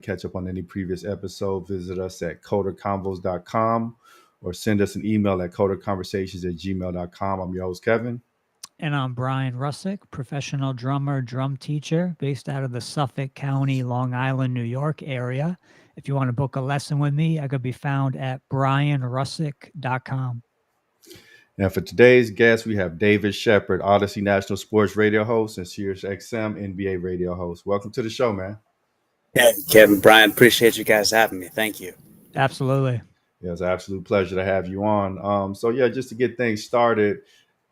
catch up on any previous episode, visit us at coderconvos.com or send us an email at coderconversations@gmail.com. I'm your host, Kevin. And I'm Brian Russick, professional drummer, drum teacher based out of the Suffolk County, Long Island, New York area. If you want to book a lesson with me, I could be found at brianrussick.com. And for today's guest, we have David Shepard, Audacy National Sports Radio host and SiriusXM NBA radio host. Welcome to the show, man. Yeah, Kevin, Brian, appreciate you guys having me. Thank you. Absolutely. Yeah, it's an absolute pleasure to have you on. Just to get things started,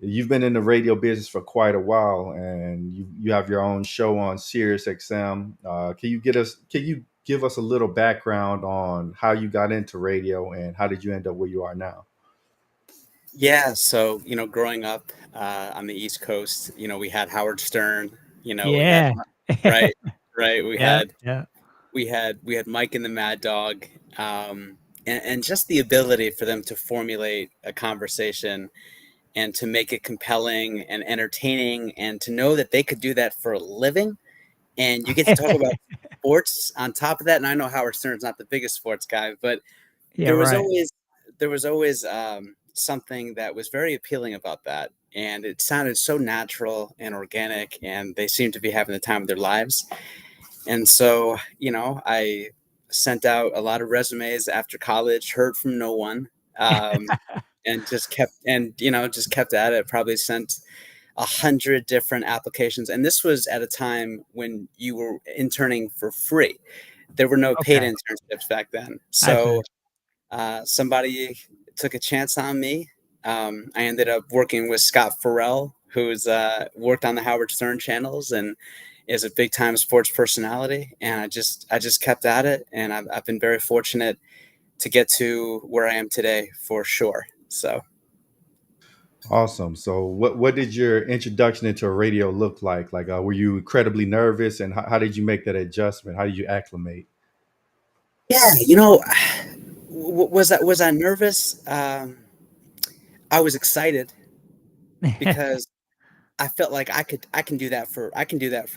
you've been in the radio business for quite a while, and you have your own show on SiriusXM. Can you give us a little background on how you got into radio and how did you end up where you are now? Yeah, so growing up on the East Coast, we had Howard Stern. We had Yeah. right, right. Yeah. We had Mike and the Mad Dog, and just the ability for them to formulate a conversation and to make it compelling and entertaining, and to know that they could do that for a living, and you get to talk about sports on top of that. And I know Howard Stern's not the biggest sports guy, but Yeah, there was right. always something that was very appealing about that, and it sounded so natural and organic, and they seemed to be having the time of their lives. And so I sent out a lot of resumes after college, heard from no one, and just kept at it. Probably sent 100 different applications, and this was at a time when you were interning for free. There were no paid Okay. internships back then, I so see. somebody took a chance on me. I ended up working with Scott Farrell, who's worked on the Howard Stern channels and is a big time sports personality. And I just kept at it, and I've been very fortunate to get to where I am today, for sure. So. Awesome. So, what did your introduction into radio look like? Were you incredibly nervous, and how did you make that adjustment? How did you acclimate? Yeah, was I nervous? I was excited because I felt like I can do that for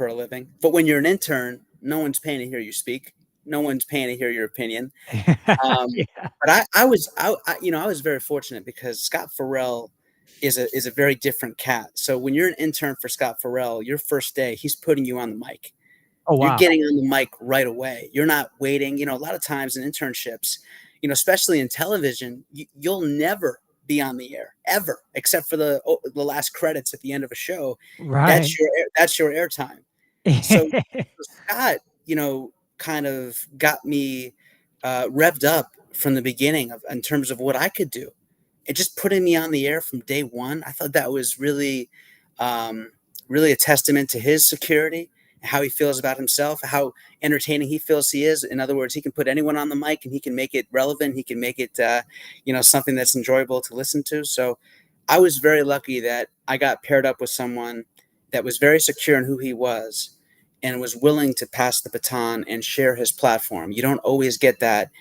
a living. But when you're an intern, no one's paying to hear you speak. No one's paying to hear your opinion. Yeah. But I was very fortunate because Scott Farrell is a very different cat. So when you're an intern for Scott Farrell, your first day, he's putting you on the mic. Oh, You're wow. getting on the mic right away. You're not waiting. A lot of times in internships, especially in television, you'll never be on the air ever, except for the last credits at the end of a show. Right. That's your airtime. So Scott, kind of got me revved up from the beginning in terms of what I could do, and just putting me on the air from day one. I thought that was really a testament to his security, how he feels about himself, how entertaining he feels he is. In other words, he can put anyone on the mic and he can make it relevant. He can make it, something that's enjoyable to listen to. So I was very lucky that I got paired up with someone that was very secure in who he was and was willing to pass the baton and share his platform. You don't always get that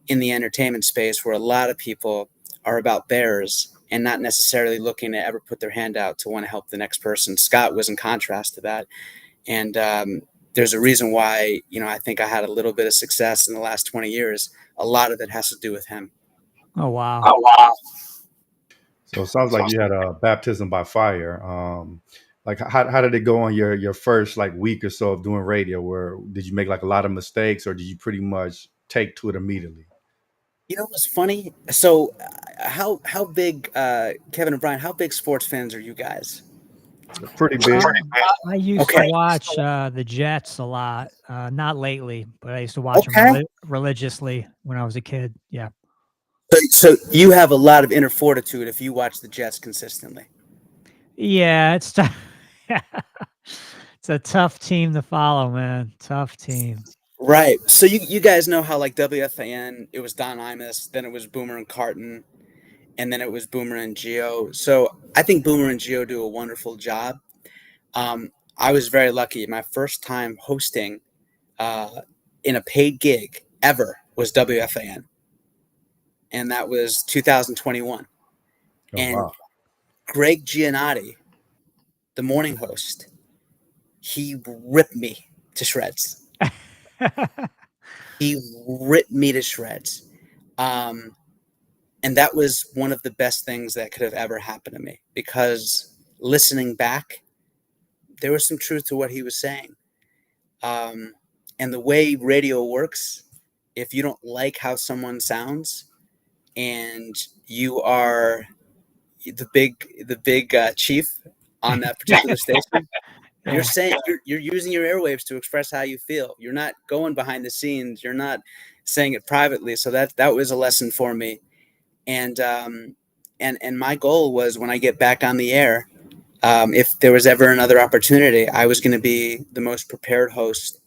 in the entertainment space, where a lot of people are about theirs and not necessarily looking to ever put their hand out to want to help the next person. Scott was in contrast to that. And there's a reason why, I think I had a little bit of success in the last 20 years. A lot of it has to do with him. Oh, wow. Oh, wow. So it sounds like you had a baptism by fire. How did it go on your first week or so of doing radio? Where did you make a lot of mistakes, or did you pretty much take to it immediately? What's funny? So how big, Kevin and Brian, how big sports fans are you guys? Pretty big. I used to Okay. watch the Jets a lot. Not lately, but I used to watch them Okay. religiously when I was a kid. Yeah. So you have a lot of inner fortitude if you watch the Jets consistently. Yeah, it's tough. It's a tough team to follow, man. Tough team. Right. So you guys know how WFAN, it was Don Imus, then it was Boomer and Carton, and then it was Boomer and Geo. So I think Boomer and Geo do a wonderful job. I was very lucky. My first time hosting in a paid gig ever was WFAN, and that was 2021. Oh, And wow. Greg Giannotti, the morning host, he ripped me to shreds. He ripped me to shreds. Um, and that was one of the best things that could have ever happened to me, because listening back, there was some truth to what he was saying. Um, and the way radio works, if you don't like how someone sounds and you are the big chief on that particular station, you're Yeah. saying you're using your airwaves to express how you feel. You're not going behind the scenes. You're not saying it privately. So that was a lesson for me. And and my goal was, when I get back on the air, if there was ever another opportunity, I was going to be the most prepared host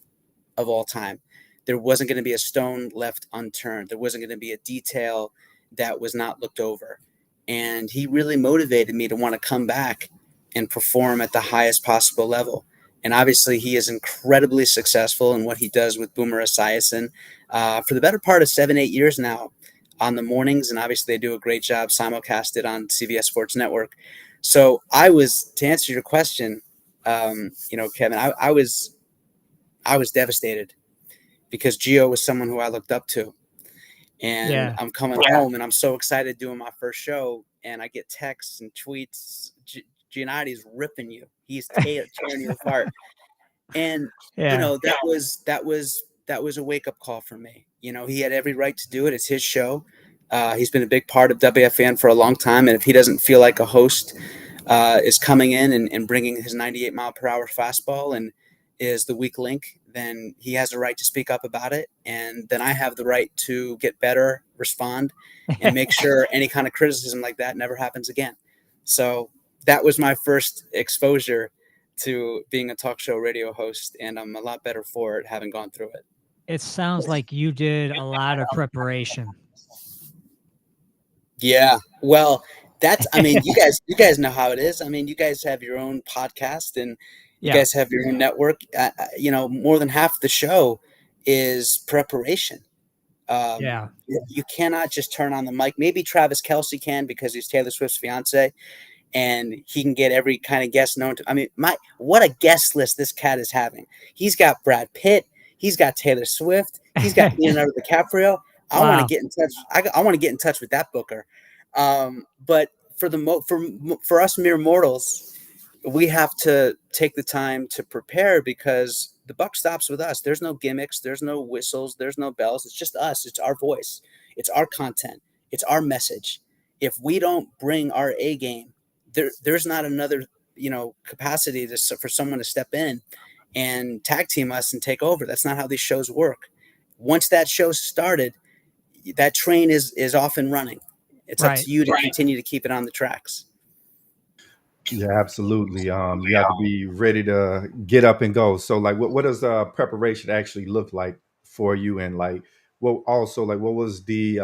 of all time. There wasn't going to be a stone left unturned. There wasn't going to be a detail that was not looked over. And he really motivated me to want to come back and perform at the highest possible level. And obviously, he is incredibly successful in what he does with Boomer Esiason for the better part of 7, 8 years now on the mornings. And obviously, they do a great job simulcasted on CBS Sports Network. So to answer your question, Kevin, I was devastated, because Gio was someone who I looked up to. And Yeah. I'm coming home and I'm so excited doing my first show. And I get texts and tweets. Giannotti's ripping you. He's tearing you apart. And, Yeah. that was a wake up call for me. He had every right to do it. It's his show. He's been a big part of WFAN for a long time. And if he doesn't feel like a host is coming in and bringing his 98 mile per hour fastball and is the weak link, then he has the right to speak up about it. And then I have the right to get better, respond, and make sure any kind of criticism like that never happens again. So that was my first exposure to being a talk show radio host. And I'm a lot better for it, having gone through it. It sounds like you did a lot of preparation. Yeah. Well, you guys know how it is. I mean, you guys have your own podcast, and you Yeah. guys have your own network. More than half the show is preparation. Yeah. You cannot just turn on the mic. Maybe Travis Kelsey can, because he's Taylor Swift's fiance, and he can get every kind of guest known to. I mean, what a guest list this cat is having. He's got Brad Pitt. He's got Taylor Swift. He's got Leonardo DiCaprio. I want to Wow. get in touch. I want to get in touch with that booker. But for us mere mortals, we have to take the time to prepare, because the buck stops with us. There's no gimmicks. There's no whistles. There's no bells. It's just us. It's our voice. It's our content. It's our message. If we don't bring our A game, there's not another capacity for someone to step in and tag team us and take over. That's not how these shows work. Once that show's started, that train is off and running. It's up Right. to you to continue to keep it on the tracks. Yeah, absolutely. You have to be ready to get up and go. So, like, what does preparation actually look like for you? And like, what was the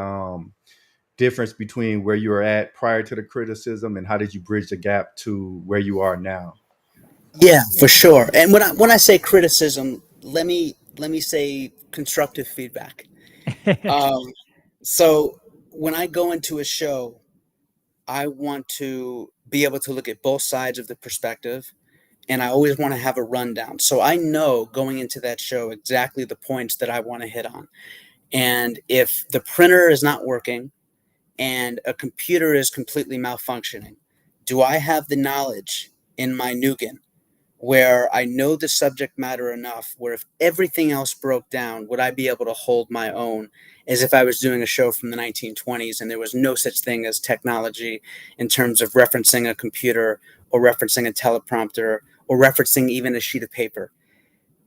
difference between where you were at prior to the criticism, and how did you bridge the gap to where you are now? Yeah, for sure. And when I say criticism, let me say constructive feedback. Um, so when I go into a show, I want to be able to look at both sides of the perspective, and I always want to have a rundown. So I know going into that show exactly the points that I want to hit on. And if the printer is not working and a computer is completely malfunctioning, do I have the knowledge in my nougat where I know the subject matter enough where if everything else broke down, would I be able to hold my own as if I was doing a show from the 1920s and there was no such thing as technology in terms of referencing a computer or referencing a teleprompter or referencing even a sheet of paper?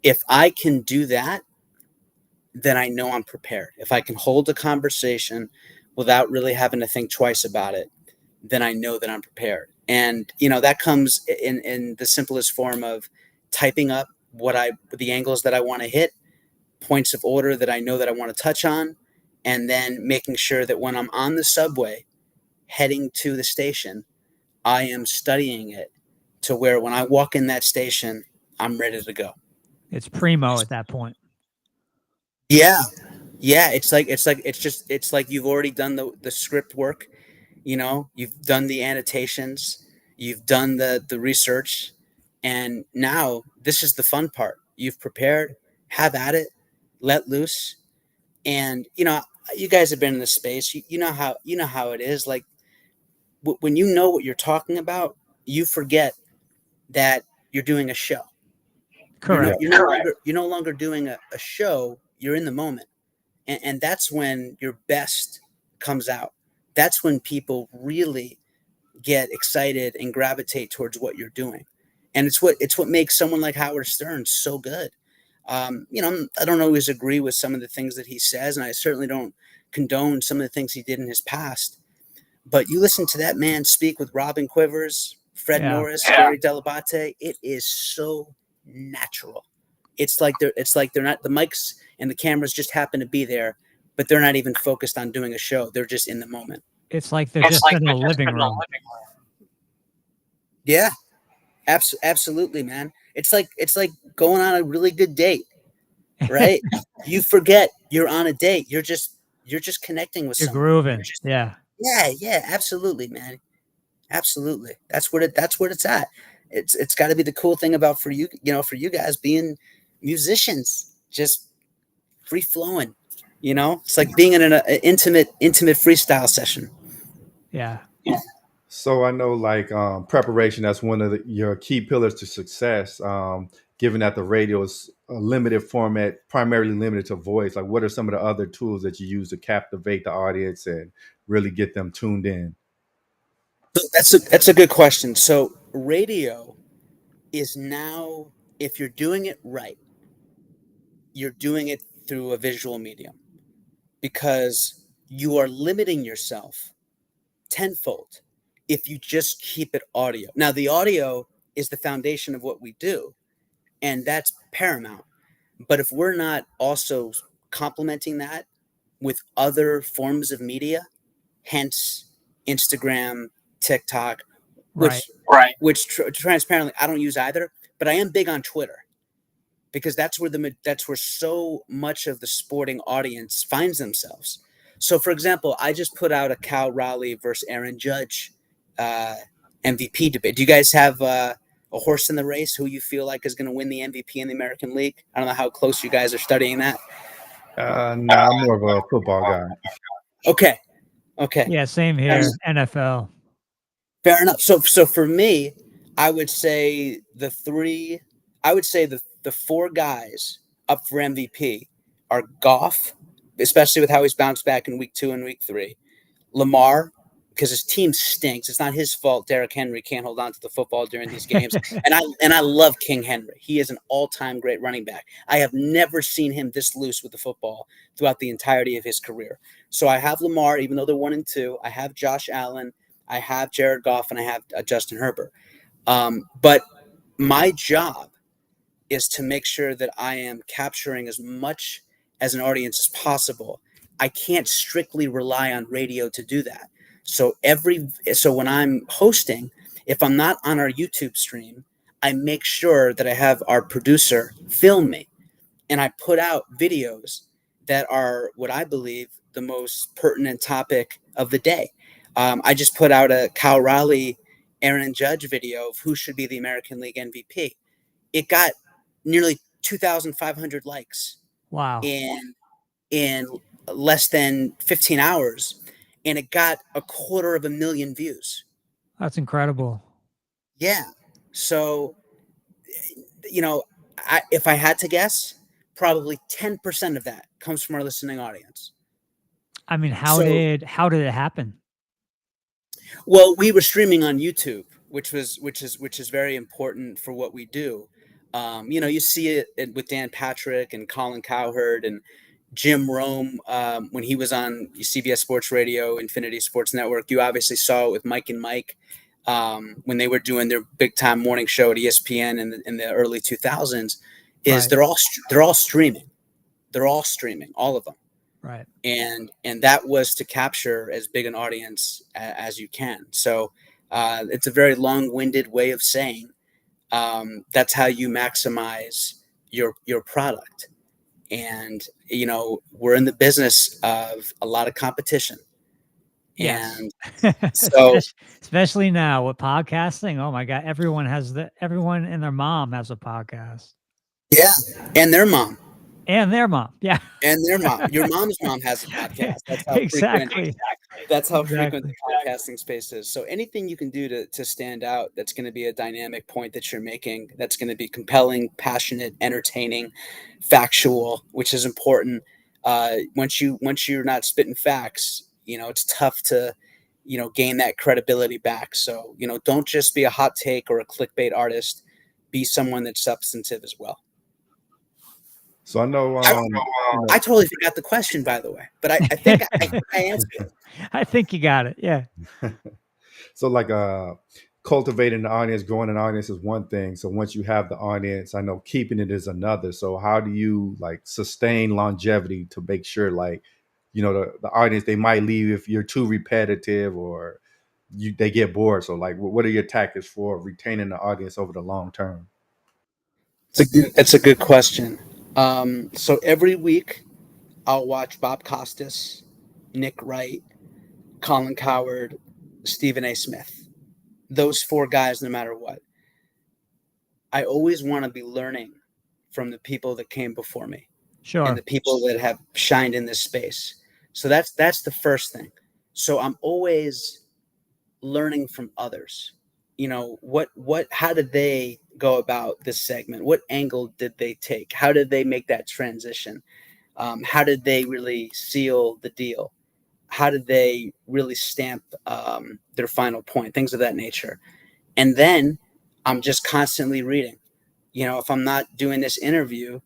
If I can do that, then I know I'm prepared. If I can hold a conversation without really having to think twice about it, then I know that I'm prepared. And that comes in the simplest form of typing up the angles that I want to hit, points of order that I know that I want to touch on, and then making sure that when I'm on the subway heading to the station, I am studying it to where when I walk in that station, I'm ready to go. It's primo at that point. Yeah. Yeah, it's like you've already done the script work. You've done the annotations, you've done the research, and now this is the fun part. You've prepared, have at it, let loose, And you guys have been in this space. You know how it is. Like when you know what you're talking about, you forget that you're doing a show. Correct. You're no longer doing a show. You're in the moment, and that's when your best comes out. That's when people really get excited and gravitate towards what you're doing, and it's what makes someone like Howard Stern so good. I don't always agree with some of the things that he says, and I certainly don't condone some of the things he did in his past. But you listen to that man speak with Robin Quivers, Fred Norris, Gary Delabate. It is so natural. It's like they're not, the mics and the cameras just happen to be there, but they're not even focused on doing a show. They're just in the moment. It's like they're just in a living room. Yeah, absolutely, man. It's like going on a really good date, right? You forget you're on a date. You're just connecting with someone. Grooving. Yeah, absolutely, man. Absolutely. That's what it's at. It's got to be the cool thing about for you guys being musicians, just free flowing. It's like being in an intimate freestyle session. Yeah. So I know, like, preparation, that's one of your key pillars to success. Given that the radio is a limited format, primarily limited to voice, like what are some of the other tools that you use to captivate the audience and really get them tuned in? That's a good question. So radio is now, if you're doing it right, you're doing it through a visual medium, because you are limiting yourself tenfold if you just keep it audio. Now, the audio is the foundation of what we do, and that's paramount. But if we're not also complementing that with other forms of media, hence Instagram, TikTok, which transparently I don't use either, but I am big on Twitter, because that's where so much of the sporting audience finds themselves. So, for example, I just put out a Cal Raleigh versus Aaron Judge MVP debate. Do you guys have a horse in the race who you feel like is going to win the MVP in the American League? I don't know how close you guys are studying that. No, I'm more of a football guy. Okay. Yeah, same here. NFL. Fair enough. So for me, I would say the four guys up for MVP are Goff, especially with how he's bounced back in week 2 and week 3. Lamar, because his team stinks. It's not his fault Derrick Henry can't hold on to the football during these games. and I love King Henry. He is an all-time great running back. I have never seen him this loose with the football throughout the entirety of his career. So I have Lamar, even though they're 1 and 2. I have Josh Allen. I have Jared Goff, and I have Justin Herbert. But my job is to make sure that I am capturing as much as an audience as possible. I can't strictly rely on radio to do that. So when I'm hosting, if I'm not on our YouTube stream, I make sure that I have our producer film me, and I put out videos that are what I believe the most pertinent topic of the day. I just put out a Cal Raleigh Aaron Judge video of who should be the American League MVP. It got nearly 2,500 likes. Wow. In less than 15 hours, and it got 250,000 views. That's incredible. Yeah. So, if I had to guess, probably 10% of that comes from our listening audience. I mean, how did it happen? Well, we were streaming on YouTube, which is very important for what we do. You see it with Dan Patrick and Colin Cowherd and Jim Rome when he was on CBS Sports Radio, Infinity Sports Network. You obviously saw it with Mike and Mike when they were doing their big time morning show at ESPN in the early 2000s. They're all streaming. They're all streaming, all of them. Right. And that was to capture as big an audience as you can. So it's a very long-winded way of saying that's how you maximize your product. And, we're in the business of a lot of competition. Yes. And so especially now with podcasting, oh my God, everyone and their mom has a podcast. Yeah. And their mom. And their mom. Yeah. And their mom. Your mom's mom has a podcast. That's how Exactly. frequent the podcasting space is. So anything you can do to stand out, that's going to be a dynamic point that you're making, that's going to be compelling, passionate, entertaining, factual, which is important. Once you're not spitting facts, it's tough to gain that credibility back. So don't just be a hot take or a clickbait artist. Be someone that's substantive as well. So I know, I totally forgot the question, by the way, but I think I answered it. I think you got it. Yeah. so like cultivating the audience, growing an audience is one thing. So once you have the audience, I know keeping it is another. So how do you like sustain longevity to make sure like, the audience, they might leave if you're too repetitive or they get bored. So like, what are your tactics for retaining the audience over the long term? It's a good question. So every week I'll watch Bob Costas, Nick Wright, Colin Coward, Stephen A. Smith. Those four guys, no matter what. I always want to be learning from the people that came before me. Sure. And the people that have shined in this space. So that's the first thing. So I'm always learning from others. How did they go about this segment? What angle did they take? How did they make that transition? How did they really seal the deal? How did they really stamp their final point? Things of that nature. And then I'm just constantly reading. If I'm not doing this interview,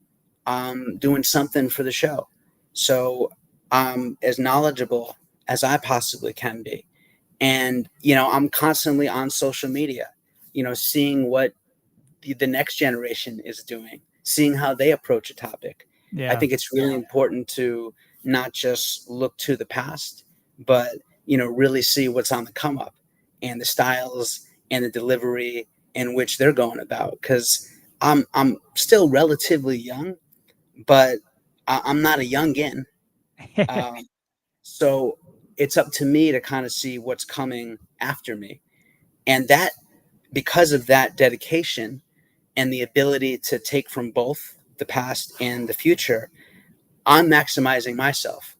I'm doing something for the show. So I'm as knowledgeable as I possibly can be. And, I'm constantly on social media, seeing what the next generation is doing, seeing how they approach a topic. Yeah. I think it's really important to not just look to the past, but, really see what's on the come up and the styles and the delivery in which they're going about. Because I'm still relatively young, but I'm not a youngin. So it's up to me to kind of see what's coming after me. And that, because of that dedication and the ability to take from both the past and the future, I'm maximizing myself.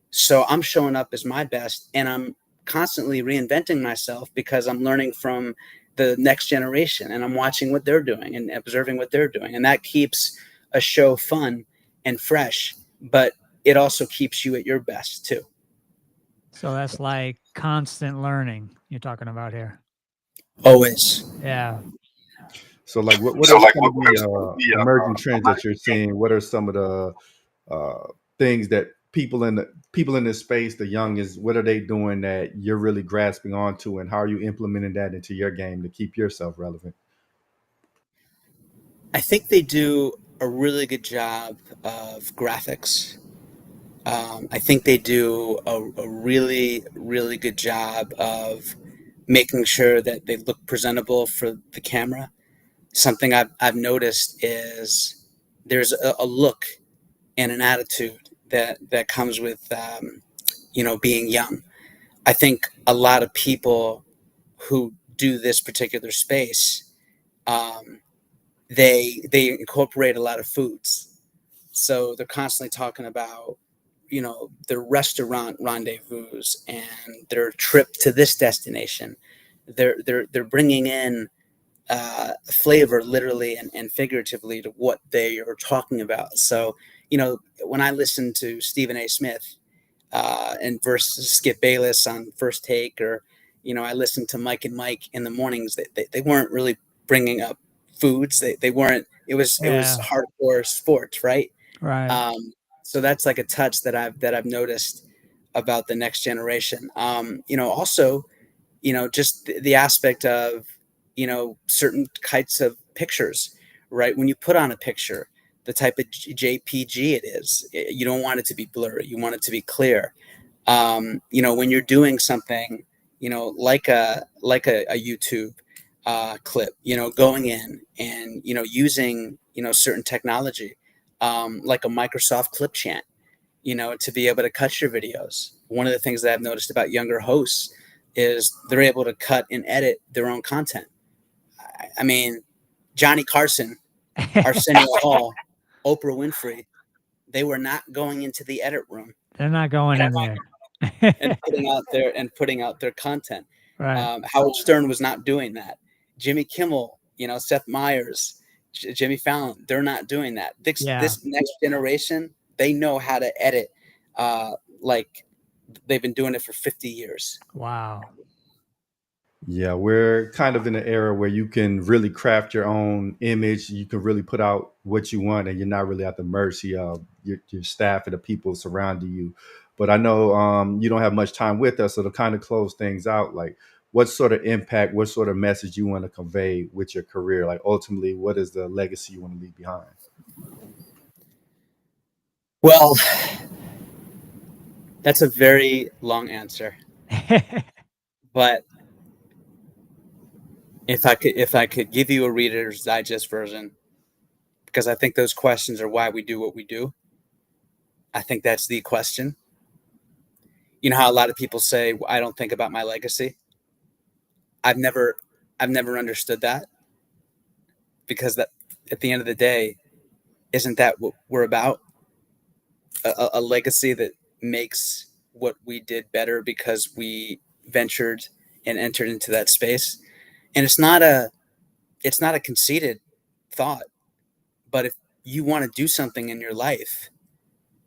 So I'm showing up as my best, and I'm constantly reinventing myself because I'm learning from the next generation, and I'm watching what they're doing and observing what they're doing. And that keeps a show fun and fresh, but it also keeps you at your best too. So that's like constant learning you're talking about here. Always. Yeah. So like, what are some of the emerging trends that you're seeing? What are some of the things that people in this space, the young, what are they doing that you're really grasping onto, and how are you implementing that into your game to keep yourself relevant? I think they do a really good job of graphics. I think they do a really, really good job of making sure that they look presentable for the camera. Something I've noticed is there's a look and an attitude that comes with being young. I think a lot of people who do this particular space, they incorporate a lot of foods. So they're constantly talking about their restaurant rendezvous and their trip to this destination. They're bringing in flavor, literally and figuratively, to what they are talking about. So when I listen to Stephen A. Smith and versus Skip Bayless on First Take, or I listen to Mike and Mike in the mornings, they weren't really bringing up foods. They weren't. It was hardcore sports, right? Right. So that's like a touch that I've noticed about the next generation. Also, just the aspect of, certain types of pictures, right? When you put on a picture, the type of JPG it is, you don't want it to be blurry. You want it to be clear. When you're doing something, like a YouTube clip, going in and, using, certain technology, like a Microsoft Clip Chant, to be able to cut your videos. One of the things that I've noticed about younger hosts is they're able to cut and edit their own content. I mean, Johnny Carson, Arsenio Hall, Oprah Winfrey, They were not going into the edit room. They're not going in there. And putting out their content. Right. Howard Stern was not doing that. Jimmy Kimmel, Seth Meyers, Jimmy Fallon, they're not doing that. This next generation, they know how to edit like they've been doing it for 50 years. Wow. Yeah, we're kind of in an era where you can really craft your own image. You can really put out what you want, and you're not really at the mercy of your staff and the people surrounding you. But I know you don't have much time with us, so to kind of close things out, like what sort of impact, what sort of message you want to convey with your career? Like ultimately, what is the legacy you want to leave behind? Well, that's a very long answer. But if I could give you a Reader's Digest version, because I think those questions are why we do what we do. I think that's the question. You know how a lot of people say, I don't think about my legacy. I've never understood that, because that at the end of the day, isn't that what we're about? A legacy that makes what we did better because we ventured and entered into that space. And it's not a conceited thought, but if you want to do something in your life,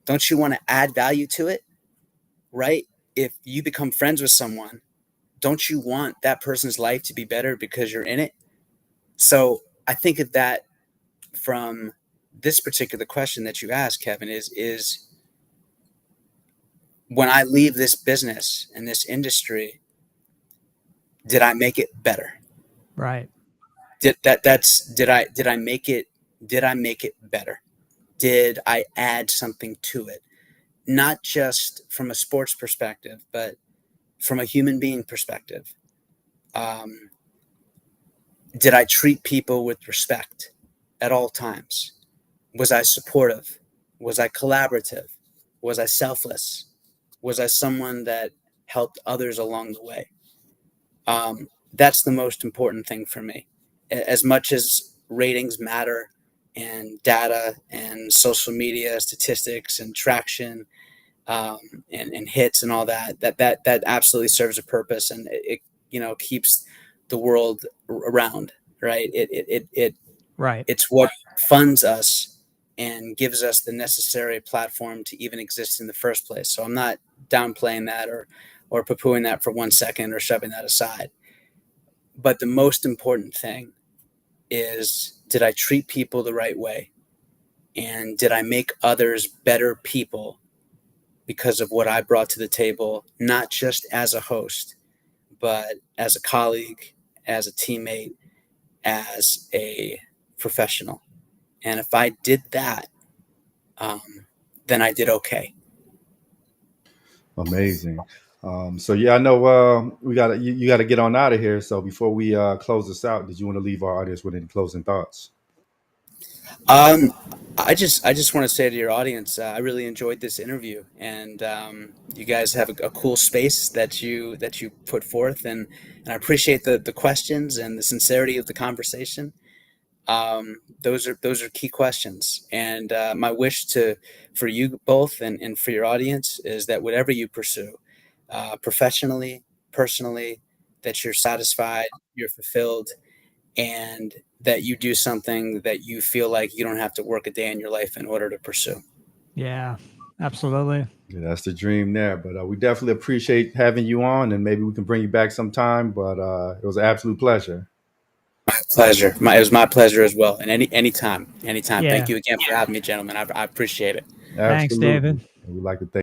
don't you want to add value to it? Right? If you become friends with someone, don't you want that person's life to be better because you're in it? So I think of that from this particular question that you asked, Kevin, is when I leave this business and this industry, did I make it better? Right. Did I make it better? Did I add something to it? Not just from a sports perspective, but from a human being perspective. Did I treat people with respect at all times? Was I supportive? Was I collaborative? Was I selfless? Was I someone that helped others along the way? That's the most important thing for me. As much as ratings matter and data and social media statistics and traction and hits and all that absolutely serves a purpose, and it keeps the world around, right? Right. It's what funds us and gives us the necessary platform to even exist in the first place. So I'm not downplaying that or poo-pooing that for 1 second or shoving that aside. But the most important thing is, did I treat people the right way? And did I make others better people because of what I brought to the table, not just as a host, but as a colleague, as a teammate, as a professional? And if I did that, then I did okay. Amazing. So yeah, I know you got to get on out of here. So before we close this out, did you want to leave our audience with any closing thoughts? I just want to say to your audience, I really enjoyed this interview, and you guys have a cool space that you put forth, and I appreciate the questions and the sincerity of the conversation. Those are key questions, and my wish for you both and for your audience is that whatever you pursue, professionally, personally, that you're satisfied, you're fulfilled, and that you do something that you feel like you don't have to work a day in your life in order to pursue. Yeah, absolutely. Yeah, that's the dream there. But we definitely appreciate having you on, and maybe we can bring you back sometime. But it was an absolute pleasure. My pleasure. It was my pleasure as well. And anytime. Yeah. Thank you again for having me, gentlemen. I appreciate it. Thanks, Absolutely. David. And we'd like to thank